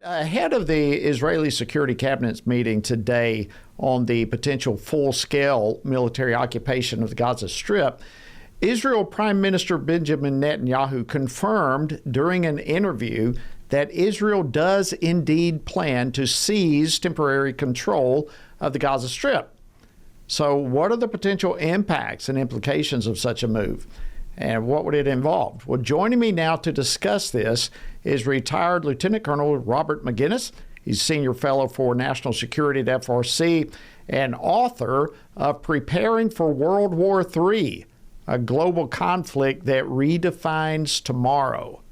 Ahead of the Israeli Security Cabinet's meeting today on the potential full-scale military occupation of the Gaza Strip, Israel Prime Minister Benjamin Netanyahu confirmed during an interview that Israel does indeed plan to seize temporary control of the Gaza Strip. So what are the potential impacts and implications of such a move? And what would it involve? Well, joining me now to discuss this is retired Lieutenant Colonel Robert Maginnis. He's Senior Fellow for National Security at FRC and author of Preparing for World War III, a global conflict that redefines tomorrow.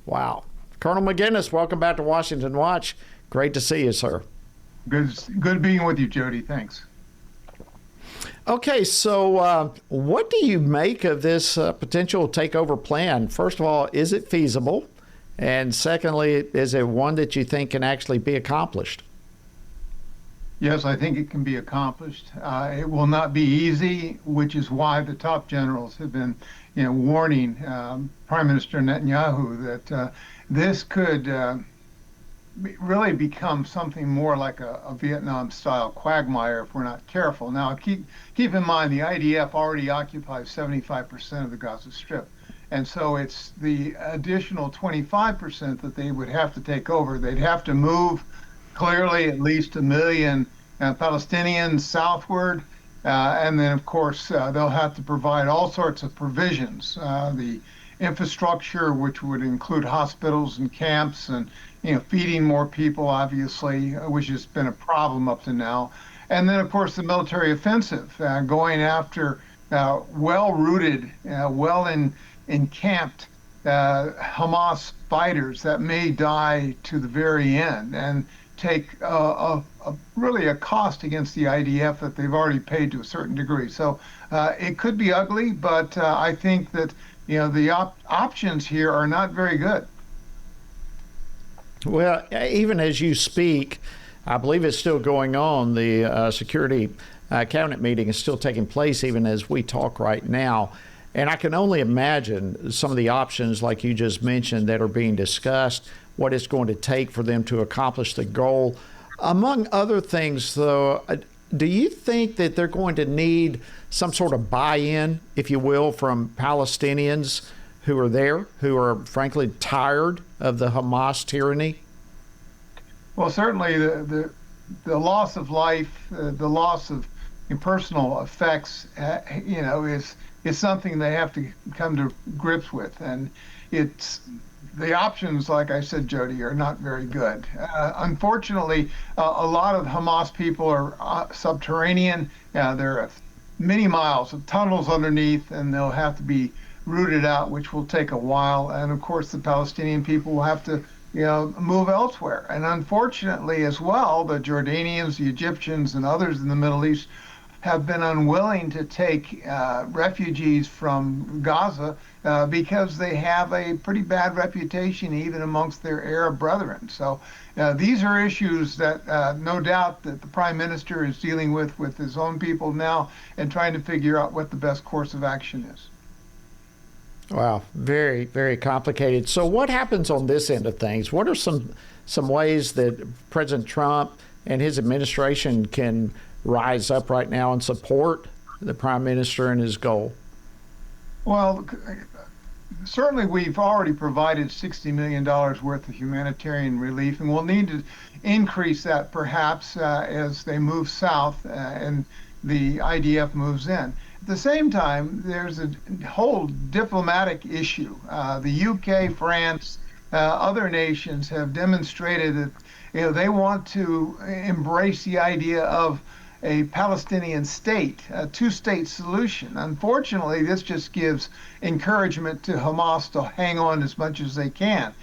Wow. Colonel Maginnis, welcome back to Washington Watch. Great to see you, sir. Good being with you, Jody. Thanks. Okay, so what do you make of this potential takeover plan? First of all, is it feasible? And secondly, is it one that you think can actually be accomplished? Yes, I think it can be accomplished. It will not be easy, which is why the top generals have been, warning Prime Minister Netanyahu that this could really become something more like a Vietnam-style quagmire if we're not careful. Now, keep in mind the IDF already occupies 75% of the Gaza Strip, and so it's the additional 25% that they would have to take over. They'd have to move clearly at least 1 million Palestinians southward, and then of course they'll have to provide all sorts of provisions, the infrastructure, which would include hospitals and camps and feeding more people, obviously, which has been a problem up to now. And then, of course, the military offensive, going after well-rooted, well-encamped Hamas fighters that may die to the very end and take really a cost against the IDF that they've already paid to a certain degree. So it could be ugly, but I think that the options here are not very good. Well, even as you speak, I believe it's still going on. The Security Cabinet meeting is still taking place even as we talk right now. And I can only imagine some of the options, like you just mentioned, that are being discussed, what it's going to take for them to accomplish the goal. Among other things, though, do you think that they're going to need some sort of buy-in, if you will, from Palestinians who are there, who are frankly tired of the Hamas tyranny? Well, certainly the loss of life, the loss of personal effects, is something they have to come to grips with, and it's the options, like I said, Jody, are not very good. Unfortunately, a lot of Hamas people are subterranean. There are many miles of tunnels underneath, and they'll have to be rooted out, which will take a while. And of course, the Palestinian people will have to, move elsewhere. And unfortunately, as well, the Jordanians, the Egyptians, and others in the Middle East have been unwilling to take refugees from Gaza because they have a pretty bad reputation even amongst their Arab brethren. So these are issues that no doubt that the Prime Minister is dealing with his own people now and trying to figure out what the best course of action is. Wow, very, very complicated. So what happens on this end of things? What are some ways that President Trump and his administration can rise up right now and support the Prime Minister and his goal? Well, certainly we've already provided $60 million worth of humanitarian relief, and we'll need to increase that perhaps as they move south and the IDF moves in. At the same time, there's a whole diplomatic issue. The UK, France, other nations have demonstrated that they want to embrace the idea of a Palestinian state, a two-state solution. Unfortunately, this just gives encouragement to Hamas to hang on as much as they can.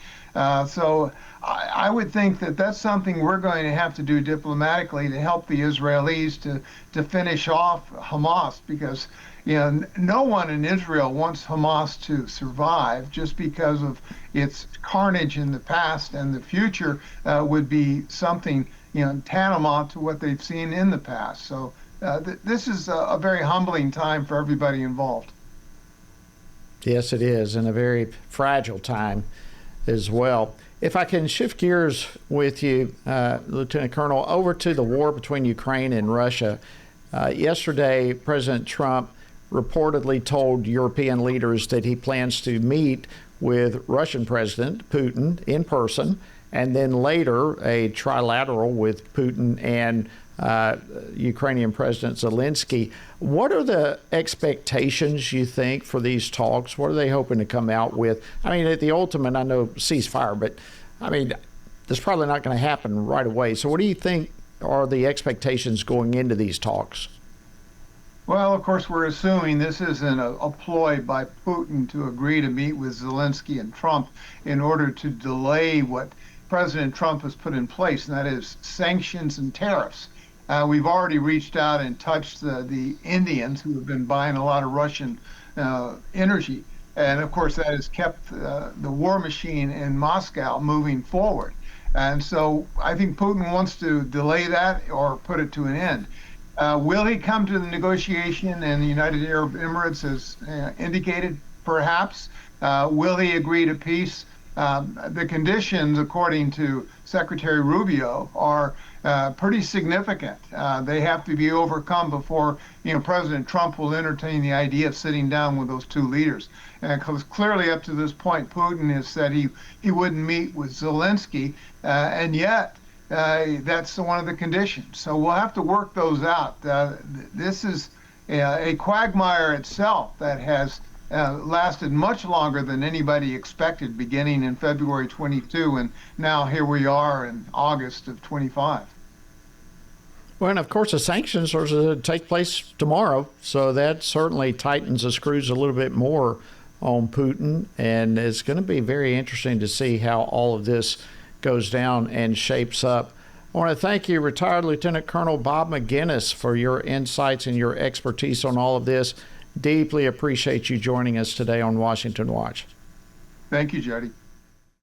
So I would think that that's something we're going to have to do diplomatically to help the Israelis to finish off Hamas, because no one in Israel wants Hamas to survive just because of its carnage in the past, and the future would be something tantamount to what they've seen in the past. So this is a very humbling time for everybody involved. Yes, it is, and a very fragile time as well. If I can shift gears with you, Lieutenant Colonel, over to the war between Ukraine and Russia. Yesterday, President Trump reportedly told European leaders that he plans to meet with Russian President Putin in person, and then later a trilateral with Putin and Ukrainian President Zelensky. What are the expectations, you think, for these talks? What are they hoping to come out with? I mean, at the ultimate, I know ceasefire, but I mean, that's probably not going to happen right away. So what do you think are the expectations going into these talks? Well, of course, we're assuming this isn't a ploy by Putin to agree to meet with Zelensky and Trump in order to delay what President Trump has put in place, and that is sanctions and tariffs. We've already reached out and touched the Indians who have been buying a lot of Russian energy. And of course, that has kept the war machine in Moscow moving forward. And so I think Putin wants to delay that or put it to an end. Will he come to the negotiation? And the United Arab Emirates has indicated perhaps. Will he agree to peace? The conditions, according to Secretary Rubio, are pretty significant. They have to be overcome before President Trump will entertain the idea of sitting down with those two leaders. And because clearly up to this point, Putin has said he wouldn't meet with Zelensky, and yet that's one of the conditions. So we'll have to work those out. This is a quagmire itself that has lasted much longer than anybody expected, beginning in February 22, and now here we are in August of 25. Well, and of course, the sanctions are to take place tomorrow, so that certainly tightens the screws a little bit more on Putin, and it's going to be very interesting to see how all of this goes down and shapes up. I want to thank you, retired Lieutenant Colonel Bob Maginnis, for your insights and your expertise on all of this. Deeply appreciate you joining us today on Washington Watch. Thank you, Jody.